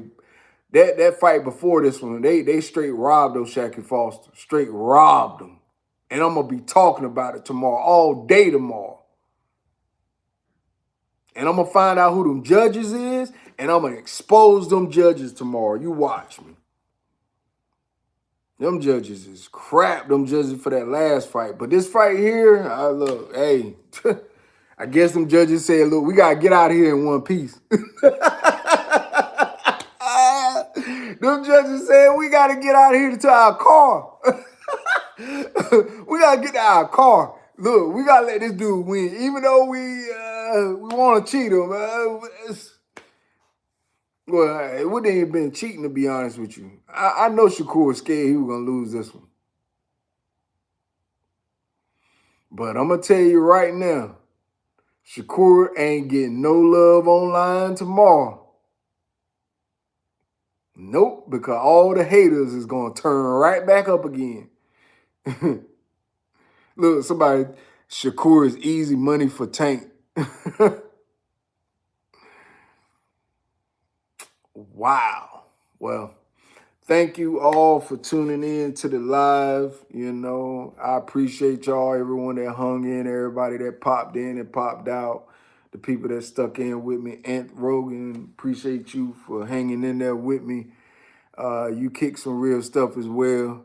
That fight before this one, they straight robbed Shaky Foster. Straight robbed him. And I'm going to be talking about it tomorrow, all day tomorrow. And I'm going to find out who them judges is, and I'm going to expose them judges tomorrow. You watch me. Them judges is crap, them judges for that last fight. But this fight here, look, hey, I guess them judges said, look, we got to get out of here in one piece. Them judges said, we got to get out of here to our car. We got to get to our car. Look, we got to let this dude win. Even though we want to cheat him. Well, it wouldn't even been cheating, to be honest with you. I know Shakur was scared he was going to lose this one. But I'm going to tell you right now, Shakur ain't getting no love online tomorrow. Nope, because all the haters is going to turn right back up again. Look, Shakur is easy money for Tank. Wow. Well, thank you all for tuning in to the live. You know, I appreciate y'all, everyone that hung in, everybody that popped in and popped out, the people that stuck in with me. Ant Rogan, appreciate you for hanging in there with me. You kicked some real stuff as well.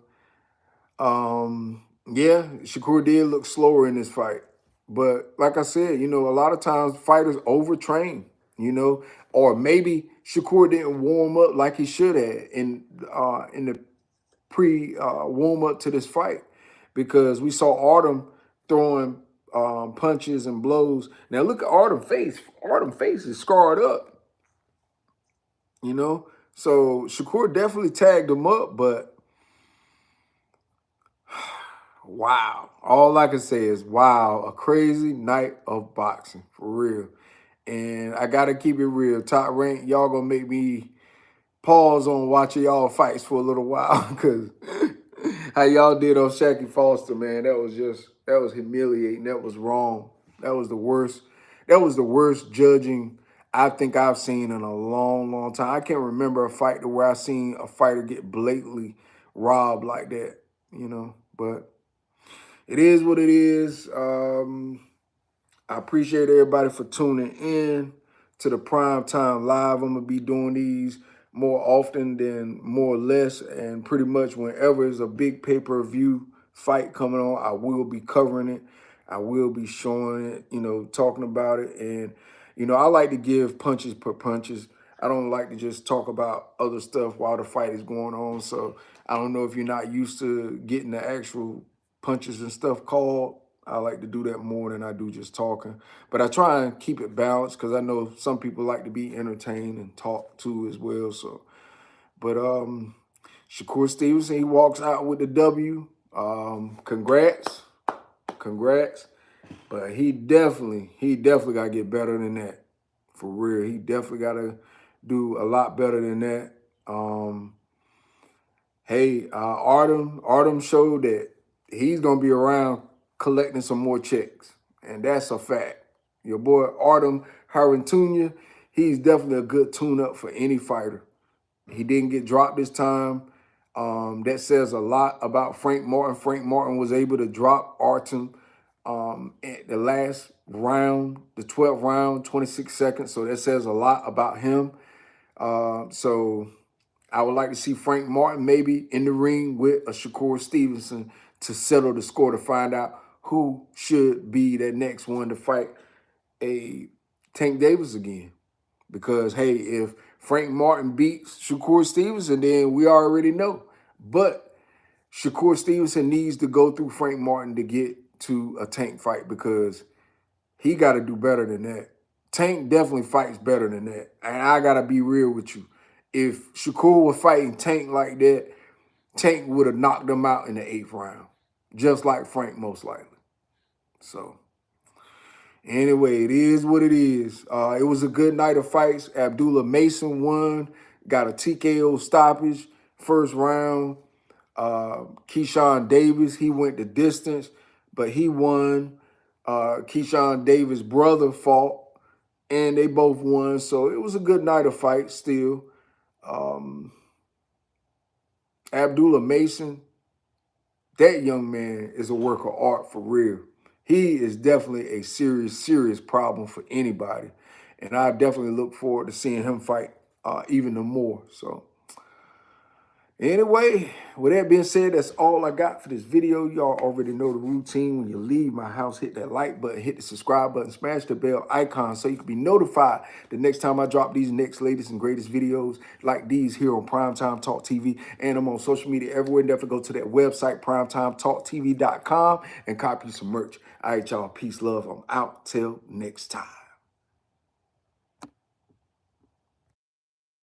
Yeah, Shakur did look slower in this fight. But like I said, you know, a lot of times fighters overtrain, you know, or maybe Shakur didn't warm up like he should have in the warm up to this fight, because we saw Artem throwing punches and blows. Now look at Artem's face. Artem's face is scarred up, you know. So Shakur definitely tagged him up, but wow. All I can say is, wow, a crazy night of boxing, for real. And I got to keep it real. Top Rank, y'all going to make me pause on watching y'all fights for a little while because How y'all did on Shaq Foster, man. That was humiliating. That was wrong. That was the worst. That was the worst judging I think I've seen in a long, long time. I can't remember a fight where I seen a fighter get blatantly robbed like that, you know. But it is what it is. I appreciate everybody for tuning in to the Prime Time Live. I'm going to be doing these more often than more or less, and pretty much whenever there's a big pay-per-view fight coming on, I will be covering it. I will be showing it, you know, talking about it. And, you know, I like to give punches per punches. I don't like to just talk about other stuff while the fight is going on. So I don't know if you're not used to getting the actual punches and stuff called. I like to do that more than I do just talking. But I try and keep it balanced because I know some people like to be entertained and talk too as well. So, but Shakur Stevenson, he walks out with the W. Congrats. But he definitely got to get better than that. For real. He definitely got to do a lot better than that. Hey, Artem showed that he's going to be around collecting some more checks, and that's a fact. Your boy ARTEM HARUTUYAN, he's definitely a good tune-up for any fighter. He didn't get dropped this time. That says a lot about Frank Martin. Frank Martin was able to drop Artem at the last round, the 12th round, 26 seconds. So that says a lot about him. So I would like to see Frank Martin maybe in the ring with a Shakur Stevenson to settle the score to find out who should be that next one to fight a Tank Davis again. Because, hey, if Frank Martin beats Shakur Stevenson, then we already know. But Shakur Stevenson needs to go through Frank Martin to get to a Tank fight because he got to do better than that. Tank definitely fights better than that. And I got to be real with you. If Shakur was fighting Tank like that, Tank would have knocked him out in the 8th round, just like Frank most likely. So, anyway, it is what it is. It was a good night of fights. Abdullah Mason won, got a TKO stoppage, first round. Keyshawn Davis, he went the distance, but he won. Keyshawn Davis' brother fought, and they both won. So it was a good night of fights still. Abdullah Mason, that young man is a work of art for real. He is definitely a serious problem for anybody. And I definitely look forward to seeing him fight even more. So anyway, with that being said, that's all I got for this video. Y'all already know the routine. When you leave my house, hit that like button, hit the subscribe button, smash the bell icon so you can be notified the next time I drop these next latest and greatest videos like these here on Primetime Talk TV. And I'm on social media everywhere. Definitely go to that website, PrimetimeTalkTV.com, and copy some merch. All right, y'all. Peace, love. I'm out. Till next time.